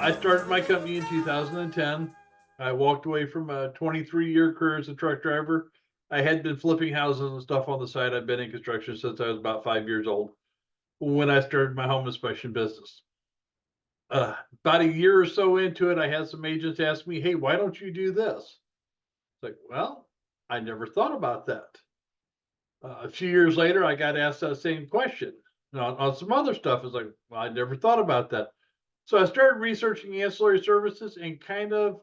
I started my company in 2010. I walked away from a 23-year career as a truck driver. I had been flipping houses and stuff on the side. I've been in construction since I was about 5 years old when I started my home inspection business. About a year or so into it, I had some agents ask me, "Hey, why don't you do this?" It's like, well, I never thought about that. A few years later, I got asked that same question on some other stuff. It's like, well, I never thought about that. So I started researching ancillary services and kind of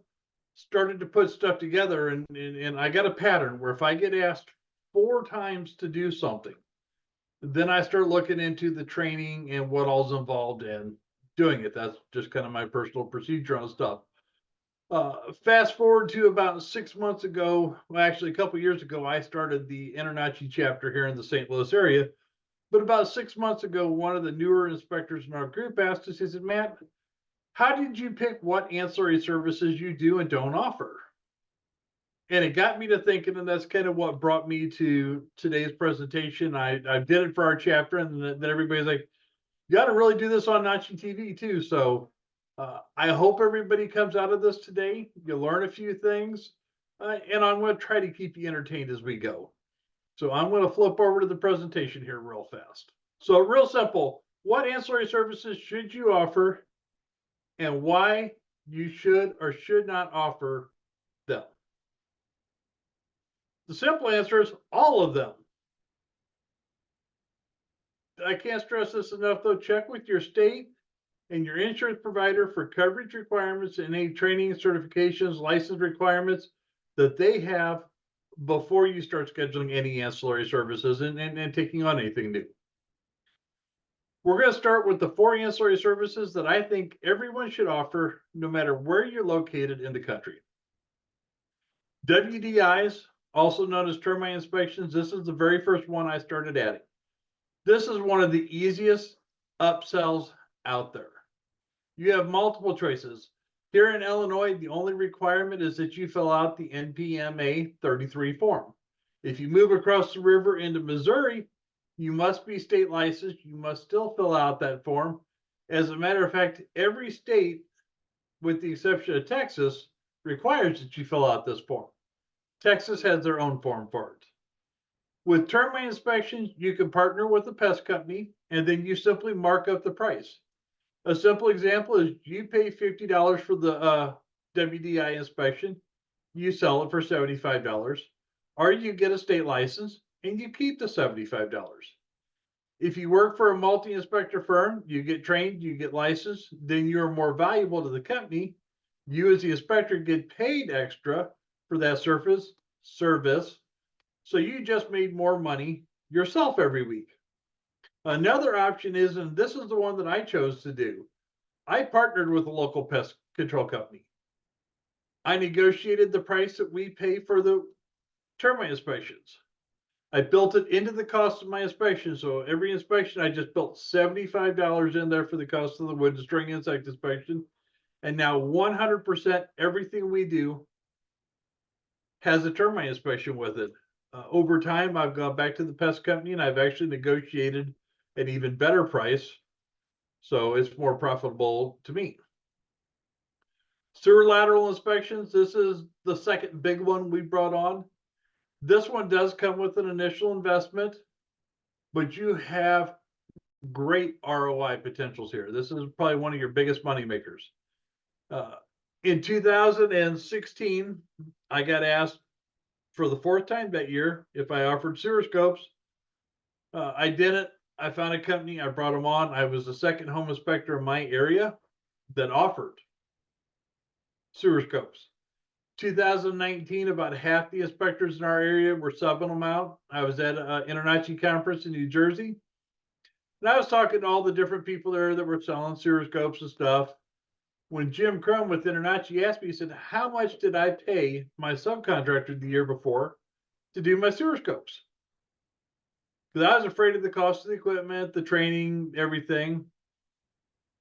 started to put stuff together. And I got a pattern where if I get asked 4 times to do something, then I start looking into the training and what all's involved in doing it. That's just kind of my personal procedure on stuff. Fast forward to about 6 months ago, well, actually a couple years ago, I started the InterNACHI chapter here in the St. Louis area. But about 6 months ago, one of the newer inspectors in our group asked us, he said, "Matt, how did you pick what ancillary services you do and don't offer?" And it got me to thinking, and that's kind of what brought me to today's presentation. I did it for our chapter, and then everybody's like, "You got to really do this on Nachi TV too." So I hope everybody comes out of this today. You learn a few things, and I'm going to try to keep you entertained as we go. So I'm going to flip over to the presentation here real fast. So real simple, what ancillary services should you offer and why you should or should not offer them? The simple answer is all of them. I can't stress this enough though. Check with your state and your insurance provider for coverage requirements and any training, certifications, license requirements that they have before you start scheduling any ancillary services and taking on anything new. We're going to start with the 4 ancillary services that I think everyone should offer no matter where you're located in the country. WDIs, also known as termite inspections. This is the very first one I started adding. This is one of the easiest upsells out there. You have multiple choices. Here in Illinois, the only requirement is that you fill out the NPMA 33 form. If you move across the river into Missouri, you must be state licensed. You must still fill out that form. As a matter of fact, every state, with the exception of Texas, requires that you fill out this form. Texas has their own form for it. With termite inspections, you can partner with a pest company and then you simply mark up the price. A simple example is you pay $50 for the WDI inspection, you sell it for $75, or you get a state license and you keep the $75. If you work for a multi-inspector firm, you get trained, you get licensed, then you're more valuable to the company. You as the inspector get paid extra for that service. So you just made more money yourself every week. Another option is, and this is the one that I chose to do, I partnered with a local pest control company. I negotiated the price that we pay for the termite inspections. I built it into the cost of my inspection. So every inspection, I just built $75 in there for the cost of the wood and string insect inspection. And now 100% everything we do has a termite inspection with it. Over time, I've gone back to the pest company and I've actually negotiated an even better price. So it's more profitable to me. Sewer lateral inspections. This is the second big one we brought on. This one does come with an initial investment, but you have great ROI potentials here. This is probably one of your biggest money makers. In 2016, I got asked for the 4th time that year if I offered sewer scopes. I did it. I found a company. I brought them on. I was the second home inspector in my area that offered sewer scopes. 2019, about half the inspectors in our area were subbing them out. I was at an InterNACHI conference in New Jersey, and I was talking to all the different people there that were selling sewer scopes and stuff. When Jim Crum with InterNACHI asked me, he said, "How much did I pay my subcontractor the year before to do my sewer scopes?" Because I was afraid of the cost of the equipment, the training, everything.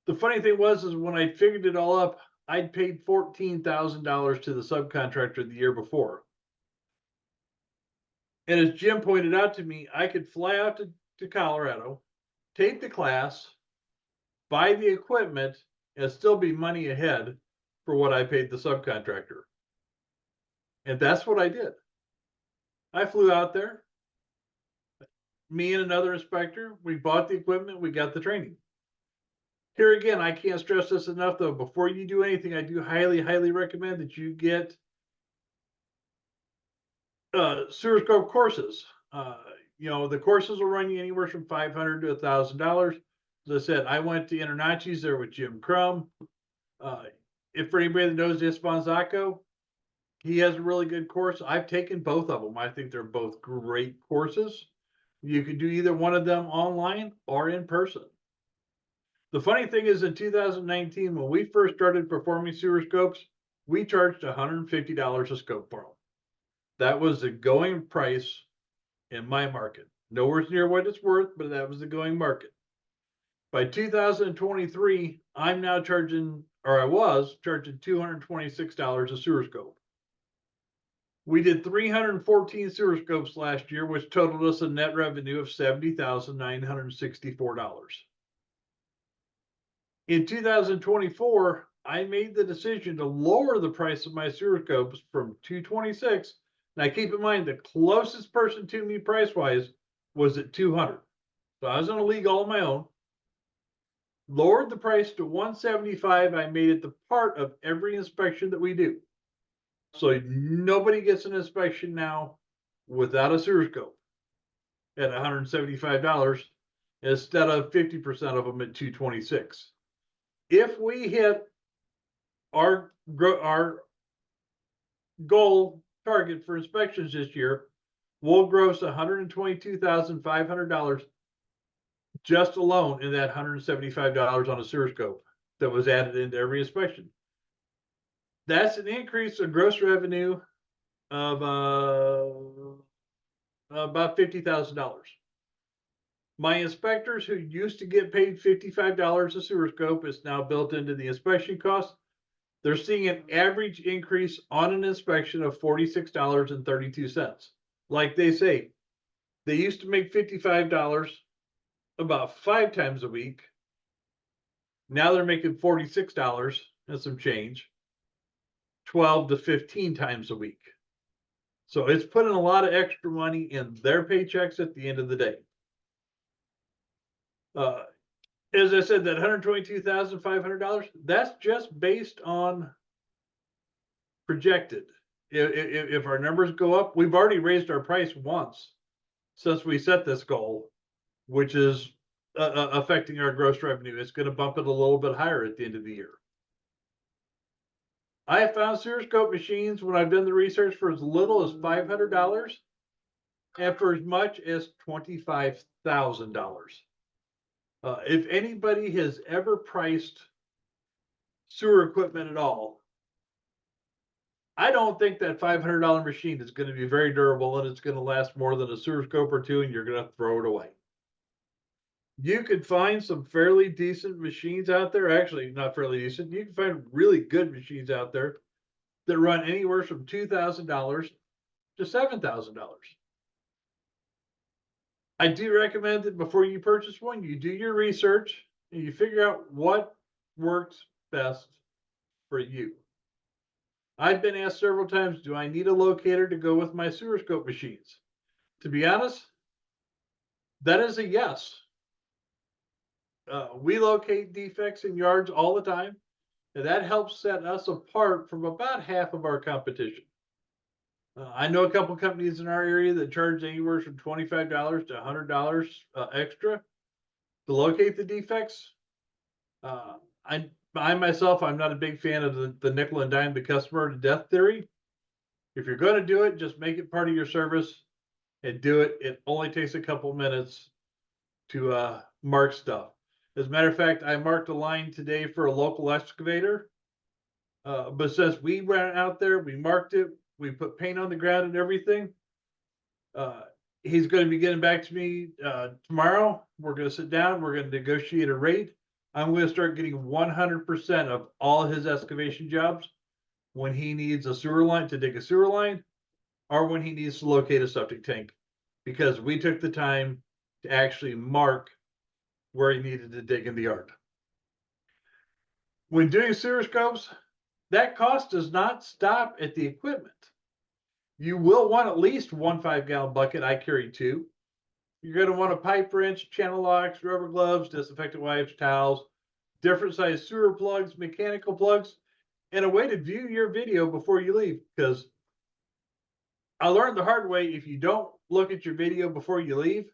The funny thing was, is when I figured it all up, I'd paid $14,000 to the subcontractor the year before. And as Jim pointed out to me, I could fly out to Colorado, take the class, buy the equipment, and still be money ahead for what I paid the subcontractor. And that's what I did. I flew out there, me and another inspector, we bought the equipment, we got the training. Here again, I can't stress this enough though. Before you do anything, I do highly recommend that you get sewer scope courses. The courses will run you anywhere from $500 to $1,000. As I said, I went to InterNACHI's there with Jim Crum. If for anybody that knows Esponzaco, he has a really good course. I've taken both of them. I think they're both great courses. You can do either one of them online or in person. The funny thing is, in 2019, when we first started performing sewer scopes, we charged $150 a scope for them. That was the going price in my market. Nowhere near what it's worth, but that was the going market. By 2023, I'm now charging, or I was charging $226 a sewer scope. We did 314 sewer scopes last year, which totaled us a net revenue of $70,964. In 2024, I made the decision to lower the price of my sewer scopes from $226. Now keep in mind, the closest person to me price-wise was at $200. So I was in a league all on my own. Lowered the price to $175. I made it the part of every inspection that we do. So nobody gets an inspection now without a sewer scope at $175 instead of 50% of them at $226. If we hit our goal target for inspections this year, we'll gross $122,500 just alone in that $175 on a sewer scope that was added into every inspection. That's an increase of gross revenue of about $50,000. My inspectors who used to get paid $55 a sewer scope is now built into the inspection cost. They're seeing an average increase on an inspection of $46.32. Like they say, they used to make $55 about 5 times a week. Now they're making $46 and some change, 12 to 15 times a week. So it's putting a lot of extra money in their paychecks at the end of the day. As I said, that $122,500, that's just based on projected. If our numbers go up, we've already raised our price once since we set this goal, which is affecting our gross revenue. It's going to bump it a little bit higher at the end of the year. I have found sewer scope machines when I've done the research for as little as $500 and for as much as $25,000. If anybody has ever priced sewer equipment at all, I don't think that $500 machine is going to be very durable and it's going to last more than a sewer scope or two and you're going to throw it away. You could find some fairly decent machines out there. Actually, not fairly decent. You can find really good machines out there that run anywhere from $2,000 to $7,000. I do recommend that before you purchase one, you do your research and you figure out what works best for you. I've been asked several times, do I need a locator to go with my sewer scope machines? To be honest, that is a yes. We locate defects in yards all the time, and that helps set us apart from about half of our competition. I know a couple companies in our area that charge anywhere from $25 to $100 extra to locate the defects. I myself, I'm not a big fan of the nickel and dime the customer to death theory. If you're going to do it, just make it part of your service and do it. It only takes a couple minutes to mark stuff. As a matter of fact, I marked a line today for a local excavator. But since we went out there, we marked it, we put paint on the ground and everything. He's going to be getting back to me tomorrow. We're going to sit down, we're going to negotiate a rate. I'm going to start getting 100% of all his excavation jobs when he needs a sewer line to dig a sewer line or when he needs to locate a septic tank, because we took the time to actually mark where he needed to dig in the yard. When doing sewer scopes, that cost does not stop at the equipment. You will want at least one 5-gallon bucket. I carry 2. You're going to want a pipe wrench, channel locks, rubber gloves, disinfectant wipes, towels, different size sewer plugs, mechanical plugs, and a way to view your video before you leave. Because I learned the hard way, if you don't look at your video before you leave,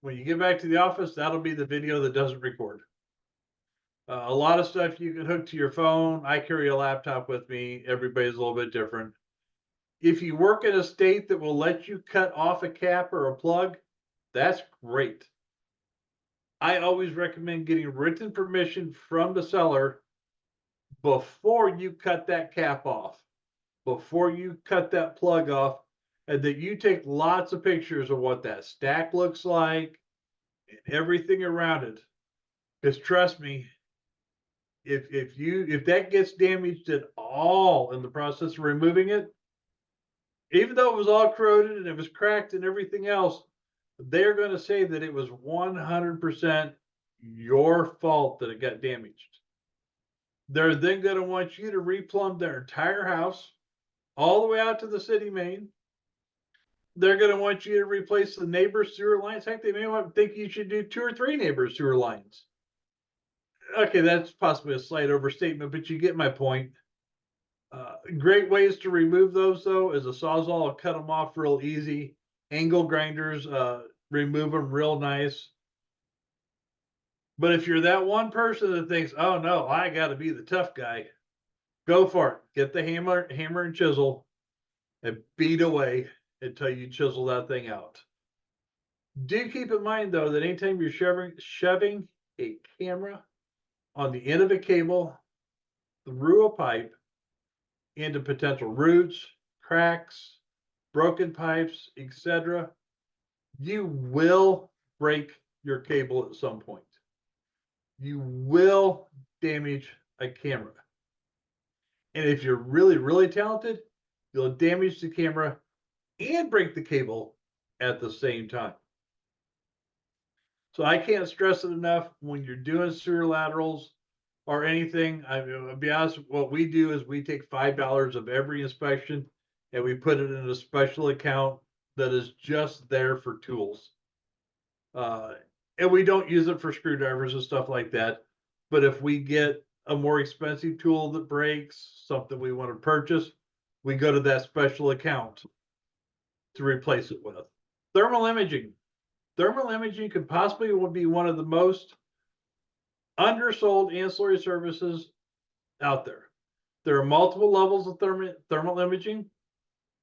when you get back to the office, that'll be the video that doesn't record. A lot of stuff you can hook to your phone. I carry a laptop with me. Everybody's a little bit different. If you work in a state that will let you cut off a cap or a plug, that's great. I always recommend getting written permission from the seller before you cut that cap off, before you cut that plug off, and that you take lots of pictures of what that stack looks like and everything around it. Because trust me, if that gets damaged at all in the process of removing it, even though it was all corroded and it was cracked and everything else, they're going to say that it was 100% your fault that it got damaged. They're then going to want you to replumb their entire house all the way out to the city main. They're going to want you to replace the neighbor's sewer lines. Heck, they may think you should do 2 or 3 neighbors' sewer lines. Okay, that's possibly a slight overstatement, but you get my point. Great ways to remove those, though, is a Sawzall will cut them off real easy. Angle grinders remove them real nice. But if you're that one person that thinks, oh no, I got to be the tough guy, go for it. Get the hammer and chisel and beat away until you chisel that thing out. Do keep in mind, though, that anytime you're shoving a camera on the end of a cable through a pipe into potential roots, cracks, broken pipes, etc., you will break your cable at some point. You will damage a camera. And if you're really, really talented, you'll damage the camera and break the cable at the same time. So I can't stress it enough when you're doing sewer laterals or anything. I'll be honest, what we do is we take $5 of every inspection and we put it in a special account that is just there for tools. And we don't use it for screwdrivers and stuff like that. But if we get a more expensive tool that breaks, something we want to purchase, we go to that special account to replace it with. Thermal imaging. Thermal imaging could possibly be one of the most undersold ancillary services out there. There are multiple levels of thermal imaging.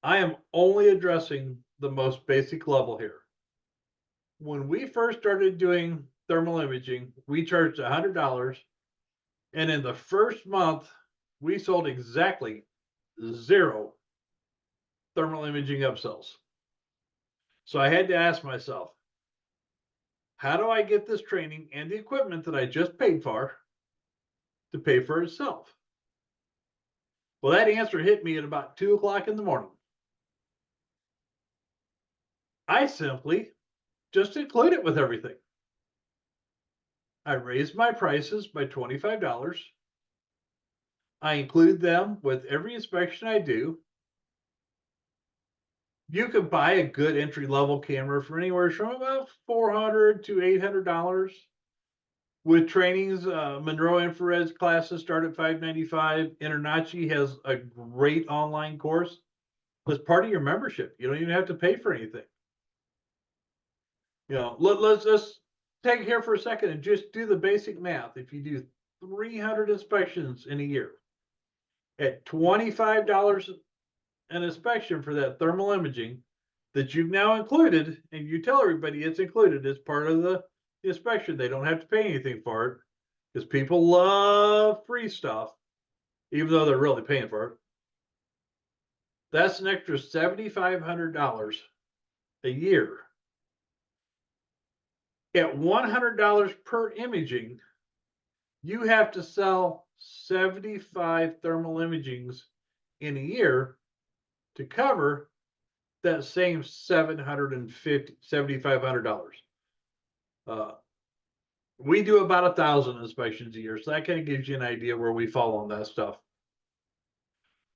I am only addressing the most basic level here. When we first started doing thermal imaging, we charged $100. And in the first month, we sold exactly 0 thermal imaging upsells. So I had to ask myself, how do I get this training and the equipment that I just paid for to pay for itself? Well, that answer hit me at about 2 o'clock in the morning. I simply just include it with everything. I raised my prices by $25. I include them with every inspection I do. You can buy a good entry-level camera for anywhere from about $400 to $800. With trainings, Monroe Infrared classes start at $595. InterNACHI has a great online course. It's part of your membership. You don't even have to pay for anything. You know, let's just take it here for a second and just do the basic math. If you do 300 inspections in a year at $25 an inspection for that thermal imaging that you've now included, and you tell everybody it's included as part of the inspection, they don't have to pay anything for it, because people love free stuff, even though they're really paying for it. That's an extra $7,500 a year. At $100 per imaging, you have to sell 75 thermal imagings in a year to cover that same $7,500. We do about 1,000 inspections a year, so that kind of gives you an idea where we fall on that stuff.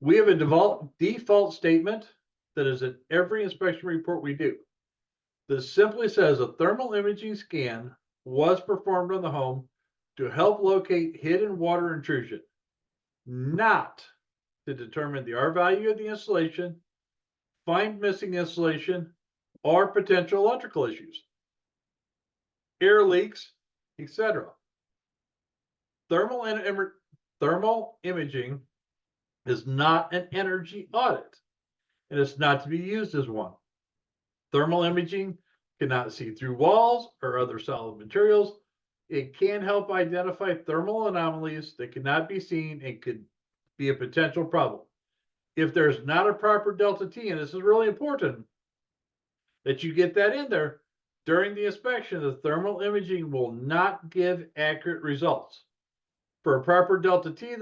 We have a default statement that is in every inspection report we do. This simply says a thermal imaging scan was performed on the home to help locate hidden water intrusion, not to determine the R value of the installation, find missing insulation, or potential electrical issues, air leaks, etc. Thermal imaging is not an energy audit, and it's not to be used as one. Thermal imaging cannot see through walls or other solid materials. It can help identify thermal anomalies that cannot be seen and could be a potential problem. If there's not a proper delta T, and this is really important that you get that in there, during the inspection, the thermal imaging will not give accurate results. For a proper delta T,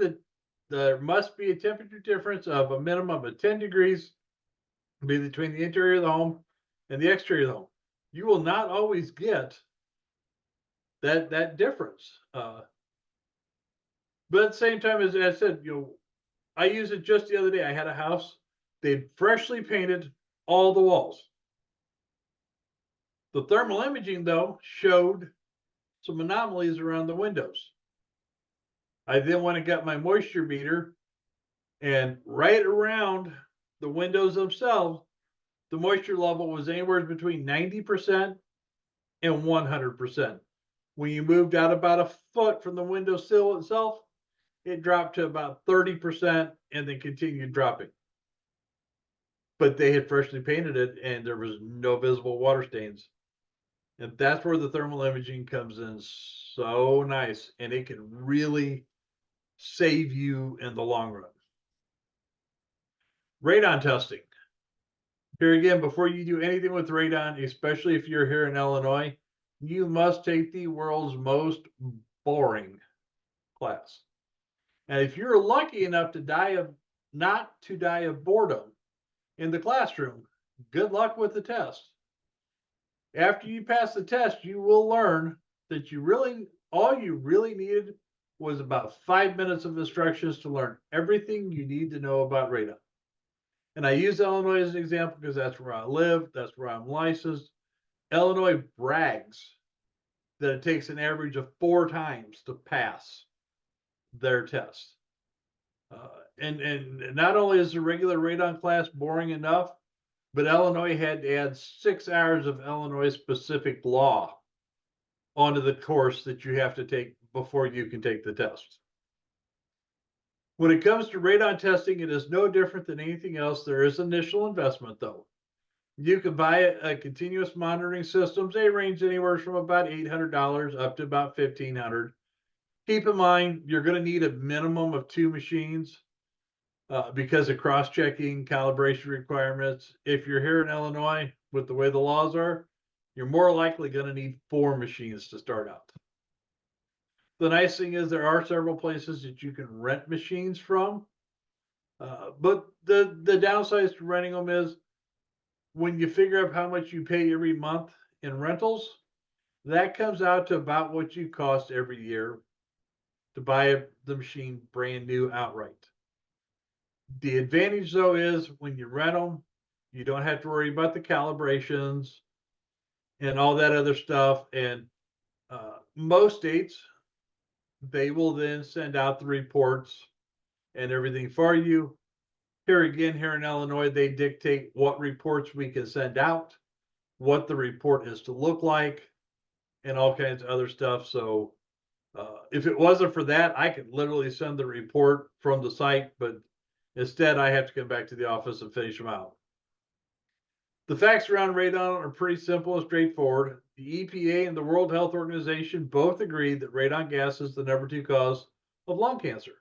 there must be a temperature difference of a minimum of 10 degrees between the interior of the home and the exterior of the home. You will not always get that difference. But at the same time, as I said, I used it just the other day. I had a house, they'd freshly painted all the walls. The thermal imaging, though, showed some anomalies around the windows. I then went and got my moisture meter, and right around the windows themselves, the moisture level was anywhere between 90% and 100%. When you moved out about a foot from the window sill itself, it dropped to about 30% and then continued dropping. But they had freshly painted it and there was no visible water stains. And that's where the thermal imaging comes in so nice, and it can really save you in the long run. Radon testing. Here again, before you do anything with radon, especially if you're here in Illinois, you must take the world's most boring class. And if you're lucky enough to not to die of boredom in the classroom, good luck with the test. After you pass the test, you will learn that all you really needed was about 5 minutes of instructions to learn everything you need to know about radon. And I use Illinois as an example because that's where I live, that's where I'm licensed. Illinois brags that it takes an average of 4 times to pass their test. And not only is the regular radon class boring enough, but Illinois had to add 6 hours of Illinois specific law onto the course that you have to take before you can take the test. When it comes to radon testing, it is no different than anything else. There is initial investment, though. You can buy a continuous monitoring systems. They range anywhere from about $800 up to about $1,500. Keep in mind, you're going to need a minimum of 2 machines because of cross-checking, calibration requirements. If you're here in Illinois, with the way the laws are, you're more likely going to need 4 machines to start out. The nice thing is there are several places that you can rent machines from. But the downside to renting them is when you figure out how much you pay every month in rentals, that comes out to about what you cost every year to buy the machine brand new outright. The advantage, though, is when you rent them, you don't have to worry about the calibrations and all that other stuff. And most states, they will then send out the reports and everything for you. Here again, here in Illinois, they dictate what reports we can send out, what the report is to look like, and all kinds of other stuff. So if it wasn't for that, I could literally send the report from the site, but instead I have to come back to the office and finish them out. The facts around radon are pretty simple and straightforward. The EPA and the World Health Organization both agree that radon gas is the #2 cause of lung cancer,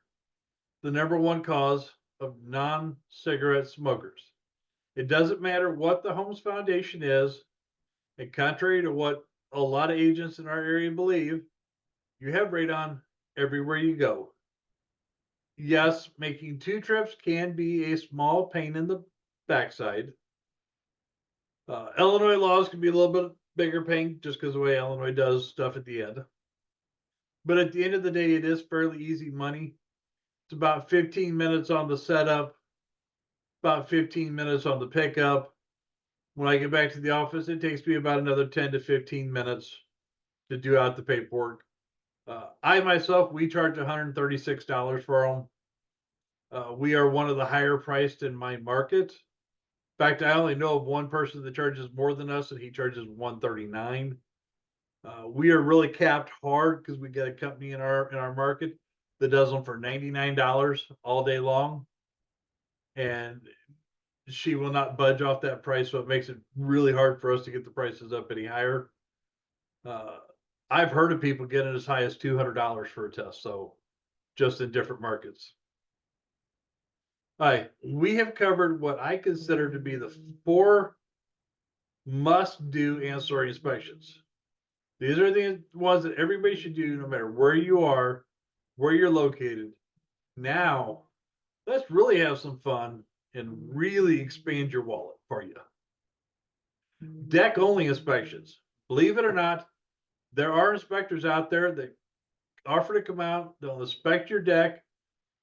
the #1 cause of non-cigarette smokers. It doesn't matter what the home's foundation is, and contrary to what a lot of agents in our area believe, you have radon everywhere you go. Yes, making 2 trips can be a small pain in the backside. Illinois laws can be a little bit bigger pain just because of the way Illinois does stuff at the end. But at the end of the day, it is fairly easy money. It's about 15 minutes on the setup, about 15 minutes on the pickup. When I get back to the office, it takes me about another 10 to 15 minutes to do out the paperwork. I myself, we charge $136 for them. We are one of the higher priced in my market. In fact, I only know of one person that charges more than us, and he charges $139. We are really capped hard because we got a company in our market that does them for $99 all day long, and she will not budge off that price. So it makes it really hard for us to get the prices up any higher. Uh, I've heard of people getting as high as $200 for a test. So just in different markets. All right, we have covered what I consider to be the 4 must-do ancillary inspections. These are the ones that everybody should do no matter where you are, where you're located. Now, let's really have some fun and really expand your wallet for you. Deck only inspections. Believe it or not, there are inspectors out there that offer to come out, they'll inspect your deck.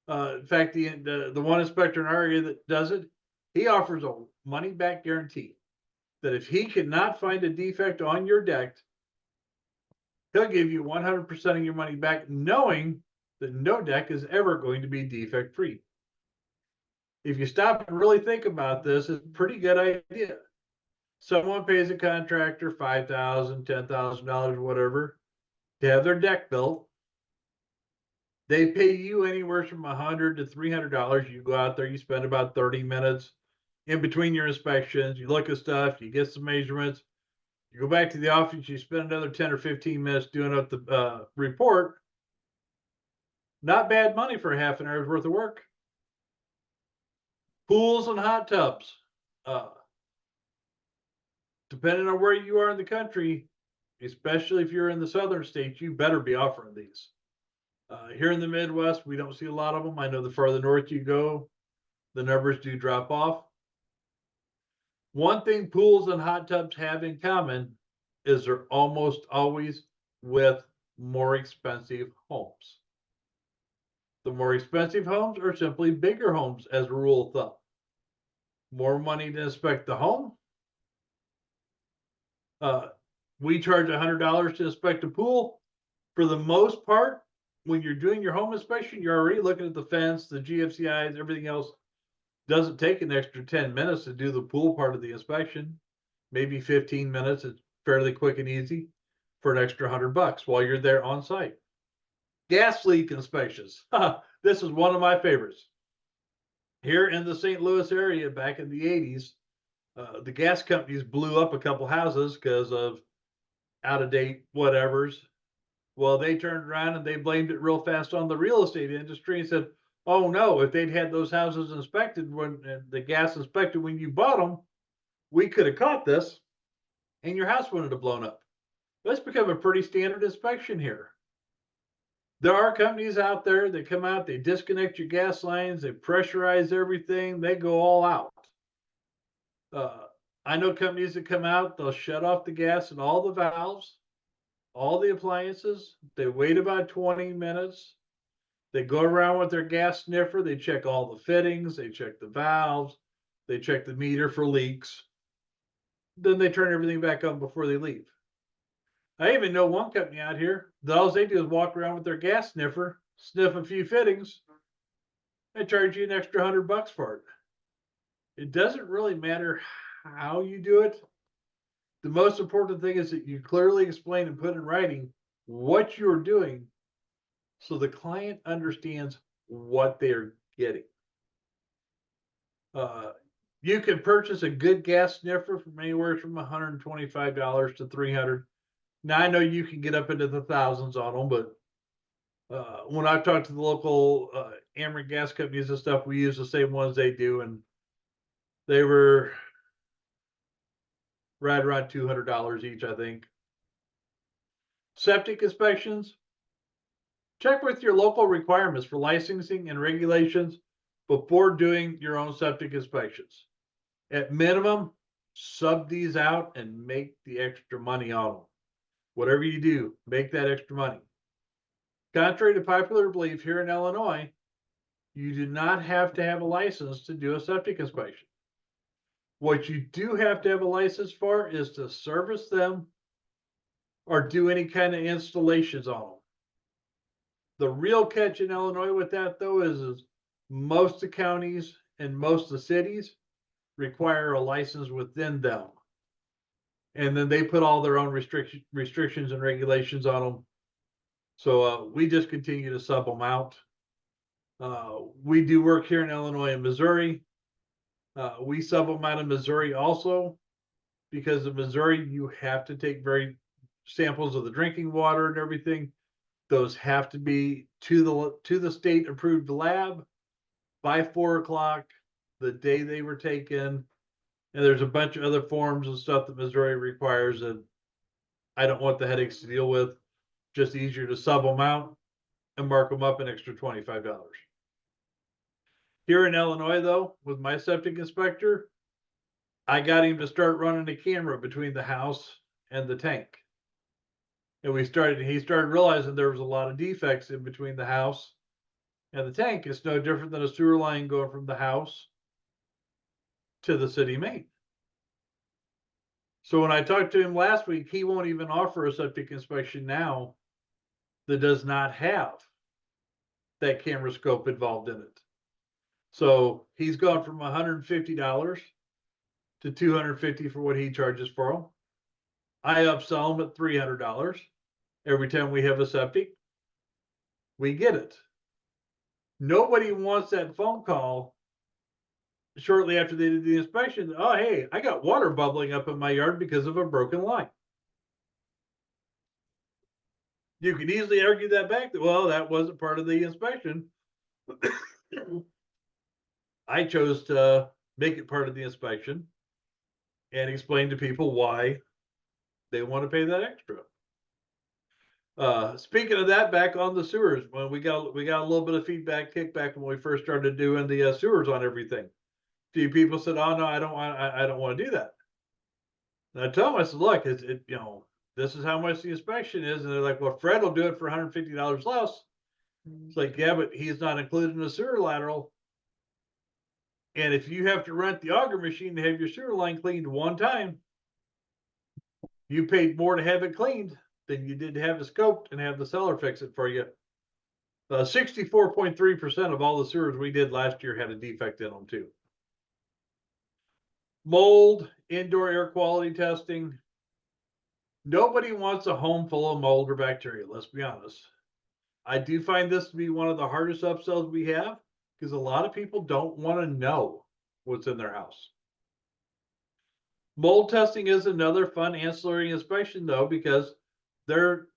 In fact, the one inspector in our area that does it, he offers a money back guarantee that if he cannot find a defect on your deck, he'll give you 100% of your money back, knowing that no deck is ever going to be defect free. If you stop and really think about this, it's a pretty good idea. Someone pays a contractor $5,000, $10,000, whatever, to have their deck built. They pay you anywhere from $100 to $300. You go out there, you spend about 30 minutes in between your inspections. You look at stuff, you get some measurements. You go back to the office, you spend another 10 or 15 minutes doing up the report. Not bad money for a half an hour's worth of work. Pools and hot tubs. Depending on where you are in the country, especially if you're in the southern states, you better be offering these. Here in the Midwest, we don't see a lot of them. I know the farther north you go, the numbers do drop off. One thing pools and hot tubs have in common is they're almost always with more expensive homes. The more expensive homes are simply bigger homes, as a rule of thumb. More money to inspect the home. We charge $100 to inspect a pool. For the most part, when you're doing your home inspection, you're already looking at the fence, the GFCIs, everything else. Doesn't take an extra 10 minutes to do the pool part of the inspection. Maybe 15 minutes. It's fairly quick and easy for an extra $100 while you're there on site. Gas leak inspections. This is one of my favorites. Here in the St. Louis area back in the 80s, the gas companies blew up a couple houses because of out of date whatevers. Well, they turned around and they blamed it real fast on the real estate industry and said, oh no, if they'd had those houses inspected when the gas inspected when you bought them, we could have caught this and your house wouldn't have blown up. That's become a pretty standard inspection here. There are companies out there that come out, they disconnect your gas lines, they pressurize everything, they go all out. I know companies that come out, they'll shut off the gas and all the valves, all the appliances. They wait about 20 minutes. They go around with their gas sniffer. They check all the fittings. They check the valves. They check the meter for leaks. Then they turn everything back on before they leave. I even know one company out here that all they do is walk around with their gas sniffer, sniff a few fittings, and charge you an extra $100 for it. It doesn't really matter how you do it. The most important thing is that you clearly explain and put in writing what you're doing so the client understands what they're getting. You can purchase a good gas sniffer from anywhere from $125 to $300. Now I know you can get up into the thousands on them, but when I've talked to the local Ameren gas companies and stuff, we use the same ones they do, and they were right around $200 each, I think. Septic inspections. Check with your local requirements for licensing and regulations before doing your own septic inspections. At minimum, sub these out and make the extra money on them. Whatever you do, make that extra money. Contrary to popular belief here in Illinois, you do not have to have a license to do a septic inspection. What you do have to have a license for is to service them or do any kind of installations on them. The real catch in Illinois with that, though, is most of the counties and most of the cities require a license within them. And then they put all their own restrictions and regulations on them. So we just continue to sub them out. We do work here in Illinois and Missouri. We sub them out of Missouri also, because in Missouri you have to take samples of the drinking water and everything. Those have to be to the state approved lab by 4 o'clock the day they were taken. And there's a bunch of other forms and stuff that Missouri requires that I don't want the headaches to deal with. Just easier to sub them out and mark them up an extra $25. Here in Illinois, though, with my septic inspector, I got him to start running a camera between the house and the tank. And he started realizing there was a lot of defects in between the house and the tank. It's no different than a sewer line going from the house to the city main. So when I talked to him last week, he won't even offer a septic inspection now that does not have that camera scope involved in it. So he's gone from $150 to $250 for what he charges for them. I upsell them at $300 every time we have a septic. We get it. Nobody wants that phone call shortly after they did the inspection. Oh, hey, I got water bubbling up in my yard because of a broken line. You could easily argue that back that, well, that wasn't part of the inspection. I chose to make it part of the inspection and explain to people why they want to pay that extra. Speaking of that, back on the sewers, when we got a little bit of kickback when we first started doing the sewers on everything. A few people said, "Oh no, I don't want to do that." And I told them, I said, "Look, this is how much the inspection is," and they're like, "Well, Fred will do it for $150 less." It's like, yeah, but he's not included in the sewer lateral. And if you have to rent the auger machine to have your sewer line cleaned one time, you paid more to have it cleaned than you did to have it scoped and have the seller fix it for you. 64.3% of all the sewers we did last year had a defect in them too. Mold, indoor air quality testing. Nobody wants a home full of mold or bacteria, let's be honest. I do find this to be one of the hardest upsells we have, because a lot of people don't want to know what's in their house. Mold testing is another fun ancillary inspection, though, because there are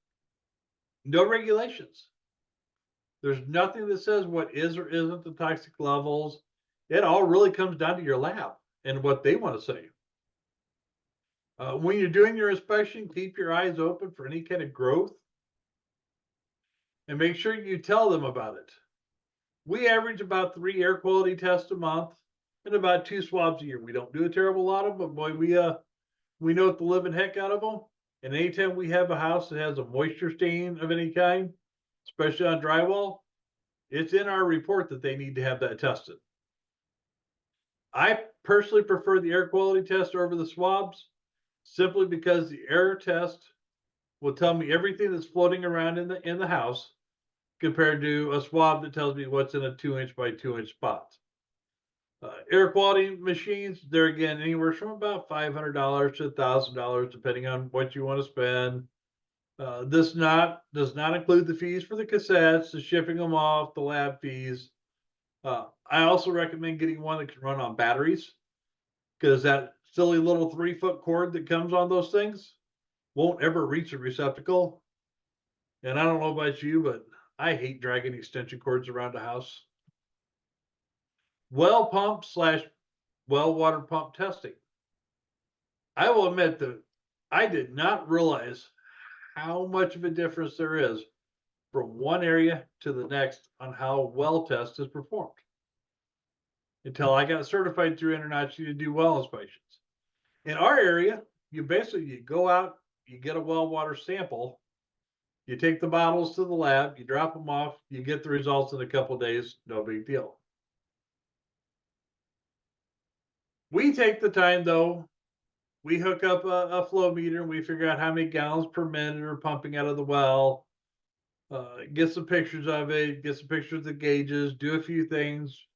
no regulations. There's nothing that says what is or isn't the toxic levels. It all really comes down to your lab and what they want to say. When you're doing your inspection, keep your eyes open for any kind of growth and make sure you tell them about it. We average about 3 air quality tests a month and about 2 swabs a year. We don't do a terrible lot of them, but boy, we know what the living heck out of them. And anytime we have a house that has a moisture stain of any kind, especially on drywall, it's in our report that they need to have that tested. I personally prefer the air quality test over the swabs, simply because the air test will tell me everything that's floating around in the house, compared to a swab that tells me what's in a 2-inch by 2-inch spot. Air quality machines, they're again anywhere from about $500 to $1,000, depending on what you want to spend. This does not include the fees for the cassettes, the shipping them off, the lab fees. I also recommend getting one that can run on batteries, because that silly little 3-foot cord that comes on those things won't ever reach a receptacle. And I don't know about you, but I hate dragging extension cords around the house. Well pump / well water pump testing. I will admit that I did not realize how much of a difference there is from one area to the next on how well test is performed, until I got certified through InterNACHI to do well inspections. In our area, you go out, you get a well water sample, You take the bottles to the lab, you drop them off, you get the results in a couple of days, no big deal. We take the time though, we hook up a flow meter and we figure out how many gallons per minute are pumping out of the well, get some pictures of it, get some pictures of the gauges, do a few things.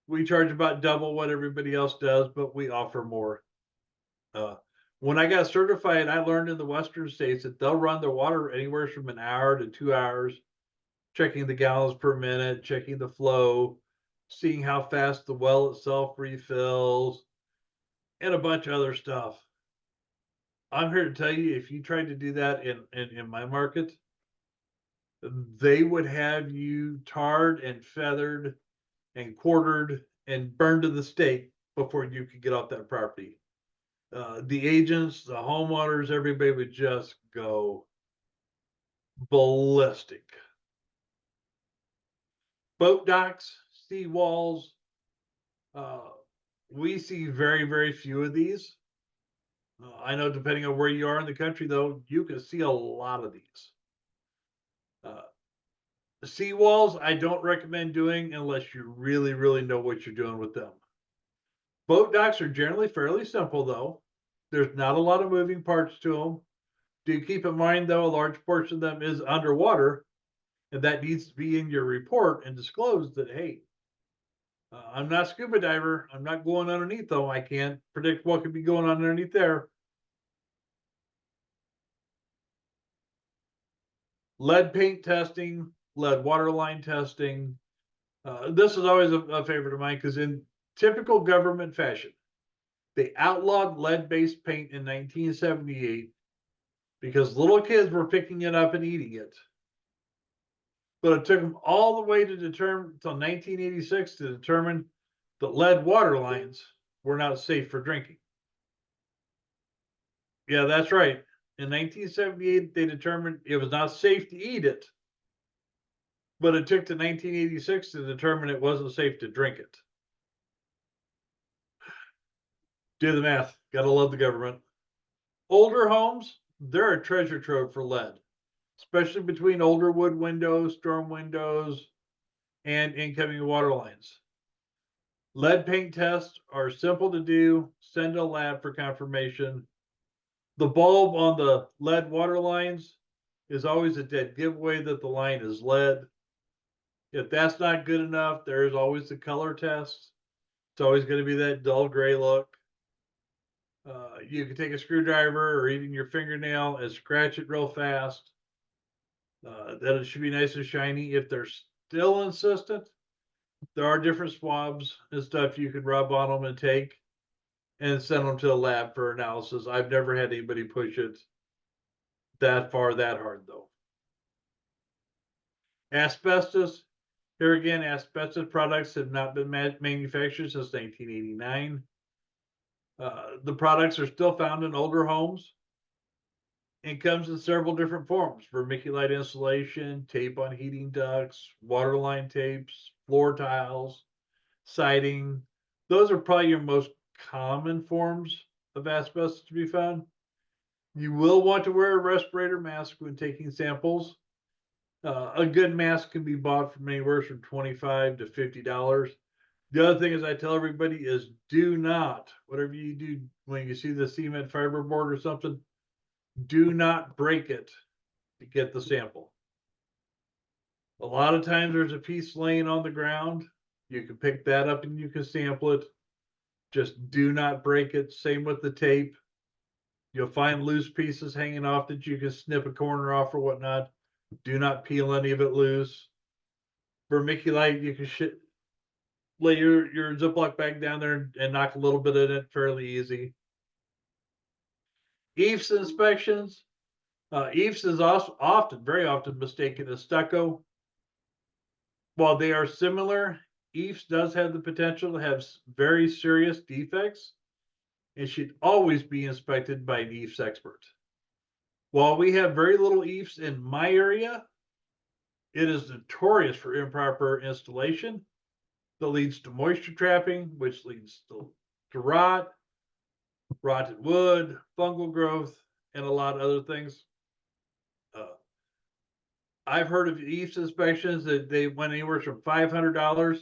We charge about double what everybody else does, but we offer more. When I got certified, I learned in the Western states that they'll run their water anywhere from an hour to 2 hours, checking the gallons per minute, checking the flow, seeing how fast the well itself refills, and a bunch of other stuff. I'm here to tell you, if you tried to do that in my market, they would have you tarred and feathered and quartered and burned to the stake before you could get off that property. The agents, the homeowners, everybody would just go ballistic. Boat docks, sea walls, we see very, very few of these. I know depending on where you are in the country, though, you can see a lot of these. Sea walls, I don't recommend doing unless you really, really know what you're doing with them. Boat docks are generally fairly simple, though. There's not a lot of moving parts to them. Do keep in mind, though, a large portion of them is underwater, and that needs to be in your report and disclosed that, hey, I'm not a scuba diver. I'm not going underneath, though. I can't predict what could be going on underneath there. Lead paint testing, lead water line testing. This is always a favorite of mine because in typical government fashion, they outlawed lead-based paint in 1978 because little kids were picking it up and eating it. But it took them all the way to determine until 1986 to determine that lead water lines were not safe for drinking. Yeah, that's right. In 1978, they determined it was not safe to eat it, but it took to 1986 to determine it wasn't safe to drink it. Do the math. Gotta love the government. Older homes, they're a treasure trove for lead, especially between older wood windows, storm windows, and incoming water lines. Lead paint tests are simple to do. Send to a lab for confirmation. The bulb on the lead water lines is always a dead giveaway that the line is lead. If that's not good enough, there's always the color test. It's always going to be that dull gray look. You can take a screwdriver or even your fingernail and scratch it real fast. Then it should be nice and shiny. If they're still insistent, there are different swabs and stuff you can rub on them and take and send them to a lab for analysis. I've never had anybody push it that far, that hard, though. Asbestos. Here again, asbestos products have not been manufactured since 1989. The products are still found in older homes and comes in several different forms: vermiculite insulation, tape on heating ducts, waterline tapes, floor tiles, siding. Those are probably your most common forms of asbestos to be found. You will want to wear a respirator mask when taking samples. A good mask can be bought from anywhere from $25 to $50. The other thing is I tell everybody is do not, whatever you do when you see the cement fiberboard or something, do not break it to get the sample. A lot of times there's a piece laying on the ground. You can pick that up and you can sample it. Just do not break it. Same with the tape. You'll find loose pieces hanging off that you can snip a corner off or whatnot. Do not peel any of it loose. Vermiculite, you can lay your Ziploc bag down there and knock a little bit in it fairly easy. EIFS inspections. EIFS is also very often mistaken as stucco. While they are similar, EIFS does have the potential to have very serious defects and should always be inspected by an EIFS expert. While we have very little EIFS in my area, it is notorious for improper installation that leads to moisture trapping, which leads to rot, rotted wood, fungal growth, and a lot of other things. I've heard of EIFS inspections that they went anywhere from $500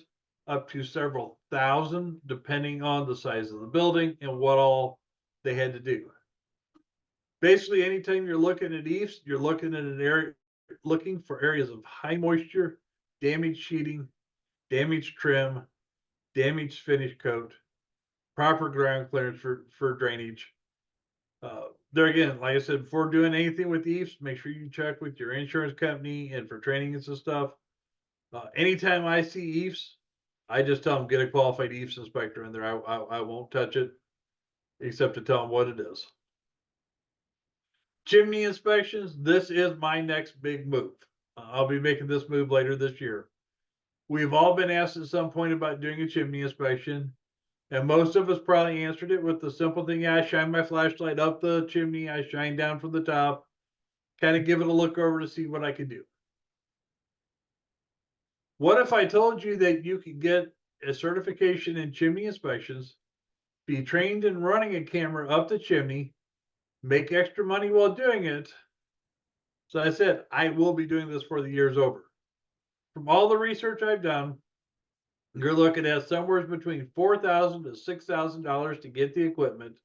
up to several thousand, depending on the size of the building and what all they had to do. Basically, anytime you're looking at EIFS, you're looking at an area, looking for areas of high moisture, damaged sheeting, damaged trim, damaged finish coat, proper ground clearance for drainage. There again, like I said, before doing anything with EIFS, make sure you check with your insurance company and for training and some stuff. Anytime I see EIFS, I just tell them get a qualified EIFS inspector in there. I won't touch it except to tell them what it is. Chimney inspections. This is my next big move. I'll be making this move later this year. We've all been asked at some point about doing a chimney inspection. And most of us probably answered it with the simple thing, yeah, I shine my flashlight up the chimney, I shine down from the top, kind of give it a look over to see what I can do. What if I told you that you could get a certification in chimney inspections, be trained in running a camera up the chimney, make extra money while doing it? So I said, I will be doing this for the year's over. From all the research I've done, you're looking at somewhere between $4,000 to $6,000 to get the equipment.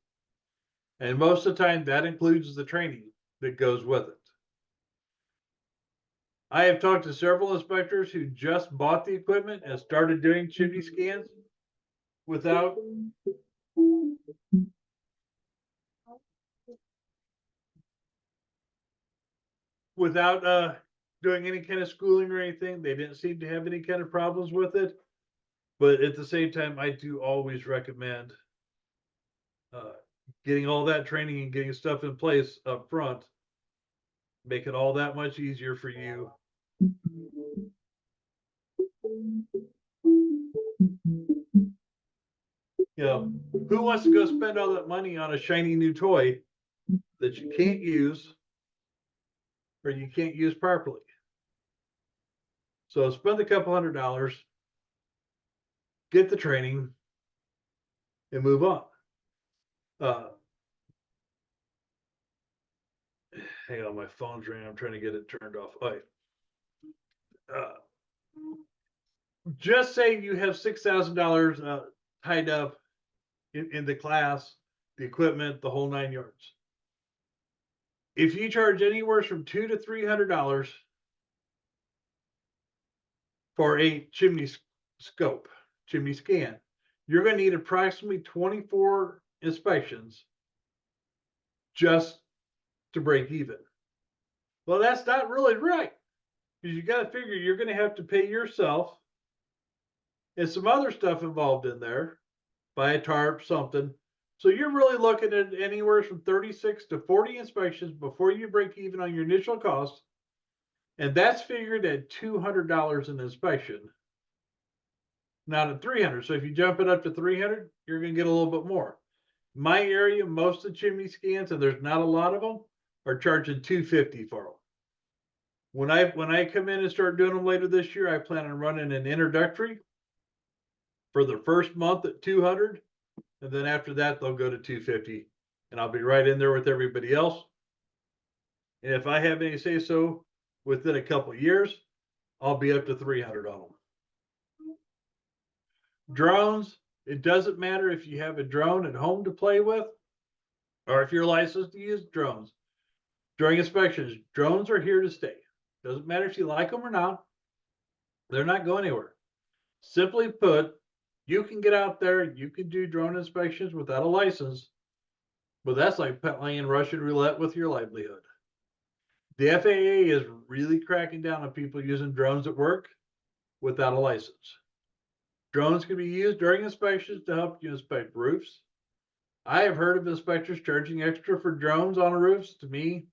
And most of the time that includes the training that goes with it. I have talked to several inspectors who just bought the equipment and started doing chimney scans without doing any kind of schooling or anything. They didn't seem to have any kind of problems with it. But at the same time, I do always recommend getting all that training and getting stuff in place up front, make it all that much easier for you. You know, who wants to go spend all that money on a shiny new toy that you can't use or you can't use properly? So spend a couple $100, get the training, and move on. Hang on, my phone's ringing. I'm trying to get it turned off. All right. Just say you have $6,000 tied up in the class, the equipment, the whole 9 yards. If you charge anywhere from $200 to $300 for a chimney scope, chimney scan, you're going to need approximately 24 inspections just to break even. Well, that's not really right, because you got to figure you're going to have to pay yourself and some other stuff involved in there, buy a tarp, something. So you're really looking at anywhere from 36 to 40 inspections before you break even on your initial cost. And that's figured at $200 an inspection, not at $300. So if you jump it up to $300, you're going to get a little bit more. My area, most of the chimney scans, and there's not a lot of them, are charging $250 for them. When I come in and start doing them later this year, I plan on running an introductory for the first month at $200, and then after that they'll go to $250, and I'll be right in there with everybody else. And if I have any say so, within a couple of years, I'll be up to $300 on them. Drones, it doesn't matter if you have a drone at home to play with, or if you're licensed to use drones. During inspections, drones are here to stay. Doesn't matter if you like them or not. They're not going anywhere. Simply put, you can get out there, you can do drone inspections without a license, but that's like playing Russian roulette with your livelihood. The FAA is really cracking down on people using drones at work without a license. Drones can be used during inspections to help you inspect roofs. I have heard of inspectors charging extra for drones on roofs. To me,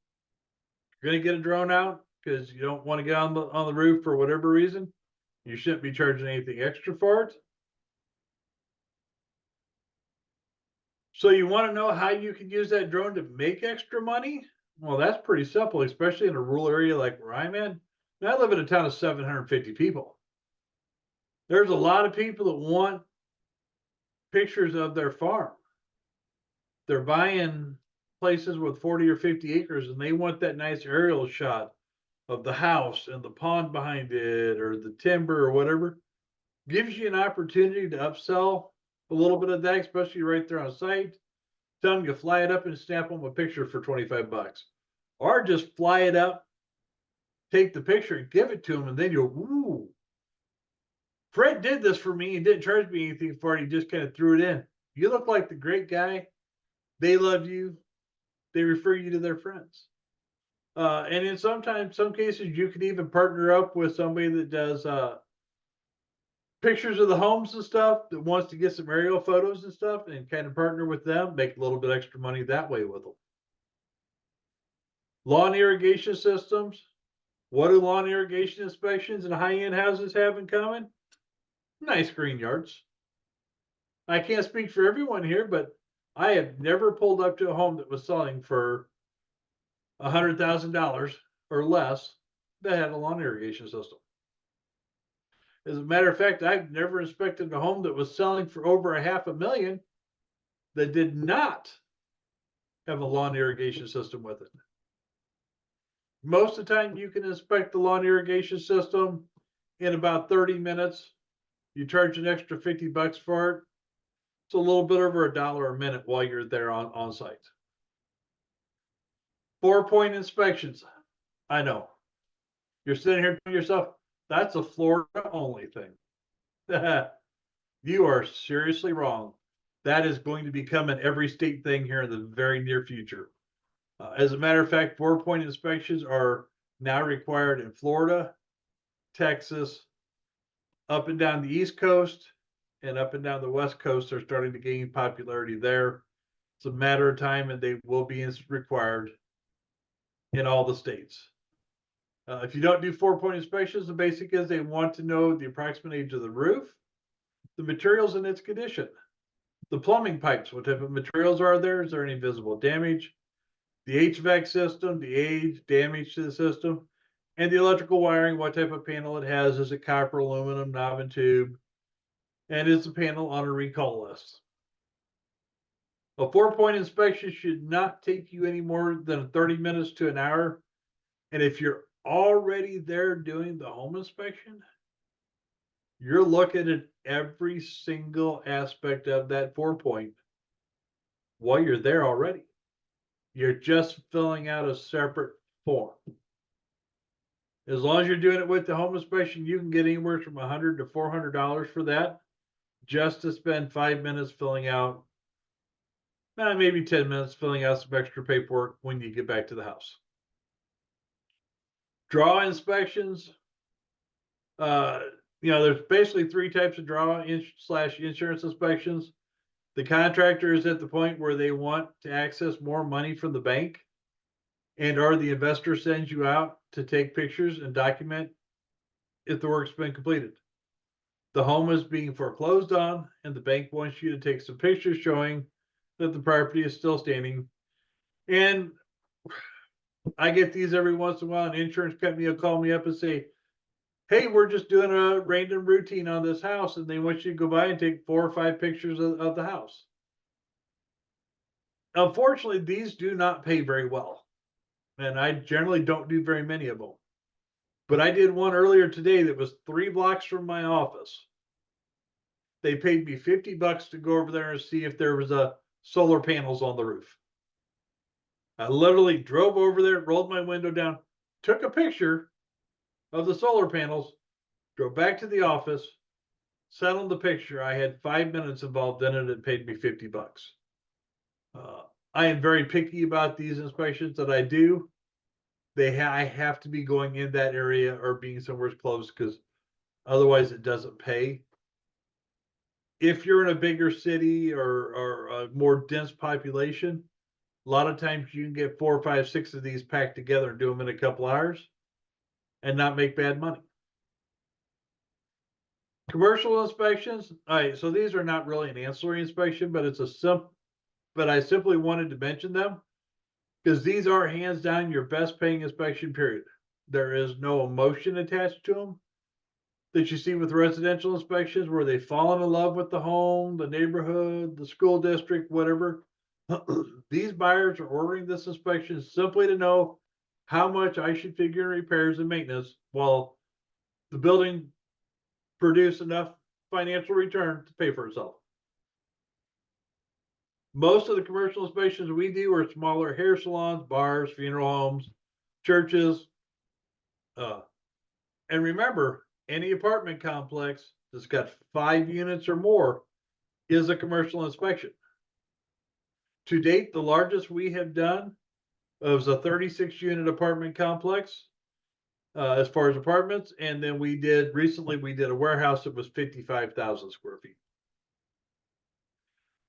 you're going to get a drone out because you don't want to get on the roof for whatever reason, you shouldn't be charging anything extra for it. So you want to know how you can use that drone to make extra money? Well, that's pretty simple, especially in a rural area like where I'm in. Now, I live in a town of 750 people. There's a lot of people that want pictures of their farm. They're buying places with 40 or 50 acres and they want that nice aerial shot of the house and the pond behind it or the timber or whatever, gives you an opportunity to upsell a little bit of that, especially right there on site. Tell them you fly it up and snap them a picture for 25 bucks. Or just fly it up, take the picture and give it to them, and then you'll, ooh, Fred did this for me and didn't charge me anything for it. He just kind of threw it in. You look like the great guy. They love you. They refer you to their friends. And in some cases, you can even partner up with somebody that does pictures of the homes and stuff, that wants to get some aerial photos and stuff, and kind of partner with them, make a little bit extra money that way with them. Lawn irrigation systems. What do lawn irrigation inspections and high-end houses have in common? Nice green yards. I can't speak for everyone here, but I have never pulled up to a home that was selling for $100,000 or less that had a lawn irrigation system. As a matter of fact, I've never inspected a home that was selling for over $500,000 that did not have a lawn irrigation system with it. Most of the time, you can inspect the lawn irrigation system in about 30 minutes. You charge an extra 50 bucks for it. It's a little bit over $1 a minute while you're there on site. 4-point inspections. I know. You're sitting here to yourself, that's a Florida only thing. You are seriously wrong. That is going to become an every state thing here in the very near future. As a matter of fact, 4-point inspections are now required in Florida, Texas, up and down the East Coast, and up and down the West Coast. They're starting to gain popularity there. It's a matter of time, and they will be required in all the states. If you don't do 4-point inspections, the basic is they want to know the approximate age of the roof, the materials and its condition, the plumbing pipes, what type of materials are there? Is there any visible damage? The HVAC system, the age, damage to the system, and the electrical wiring, what type of panel it has. Is it copper, aluminum, knob and tube? And is the panel on a recall list? A 4-point inspection should not take you any more than 30 minutes to an hour. And if you're already there doing the home inspection, you're looking at every single aspect of that 4-point while you're there already. You're just filling out a separate form. As long as you're doing it with the home inspection, you can get anywhere from $100 to $400 for that, just to spend 5 minutes filling out, maybe 10 minutes filling out some extra paperwork when you get back to the house. Draw inspections. There's basically 3 types of draw / insurance inspections. The contractor is at the point where they want to access more money from the bank, or the investor sends you out to take pictures and document if the work's been completed. The home is being foreclosed on, and the bank wants you to take some pictures showing that the property is still standing. And I get these every once in a while. An insurance company will call me up and say, hey, we're just doing a random routine on this house, and they want you to go by and take 4 or 5 pictures of the house. Unfortunately, these do not pay very well, and I generally don't do very many of them. But I did one earlier today that was 3 blocks from my office. They paid me 50 bucks to go over there and see if there was solar panels on the roof. I literally drove over there, rolled my window down, took a picture of the solar panels, drove back to the office, sat on the picture. I had 5 minutes involved in it and paid me 50 bucks. I am very picky about these inspections that I do. I have to be going in that area or being somewhere close, because otherwise it doesn't pay. If you're in a bigger city or a more dense population, a lot of times you can get 4, 5, 6 of these packed together and do them in a couple hours and not make bad money. Commercial inspections. All right, so these are not really an ancillary inspection, but but I simply wanted to mention them because these are hands down your best paying inspection period. There is no emotion attached to them that you see with residential inspections, where they fall in love with the home, the neighborhood, the school district, whatever. These buyers are ordering this inspection simply to know how much I should figure in repairs and maintenance while the building produce enough financial return to pay for itself. Most of the commercial inspections we do are smaller hair salons, bars, funeral homes, churches. And remember, any apartment complex that's got 5 units or more is a commercial inspection. To date, the largest we have done was a 36 unit apartment complex as far as apartments. And then we did a warehouse that was 55,000 square feet.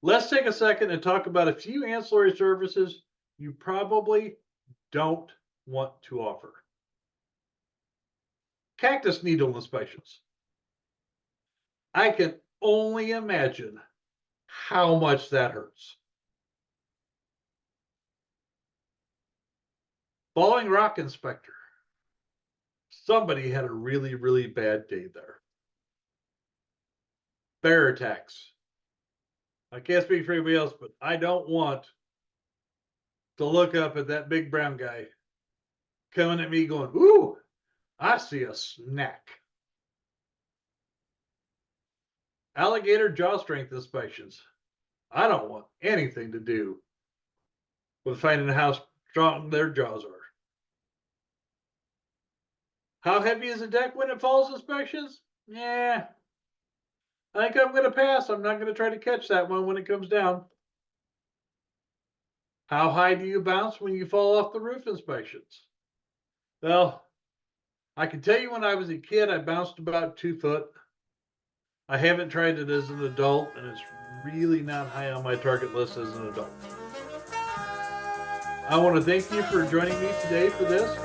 Let's take a second and talk about a few ancillary services you probably don't want to offer. Cactus needle inspections. I can only imagine how much that hurts. Falling rock inspector. Somebody had a really, really bad day there. Bear attacks. I can't speak for anybody else, but I don't want to look up at that big brown guy coming at me going, ooh, I see a snack. Alligator jaw strength inspections. I don't want anything to do with finding how strong their jaws are. How heavy is the deck when it falls inspections? Yeah, I think I'm going to pass. I'm not going to try to catch that one when it comes down. How high do you bounce when you fall off the roof inspections? Well, I can tell you when I was a kid, I bounced about 2 foot. I haven't tried it as an adult, and it's really not high on my target list as an adult. I want to thank you for joining me today for this.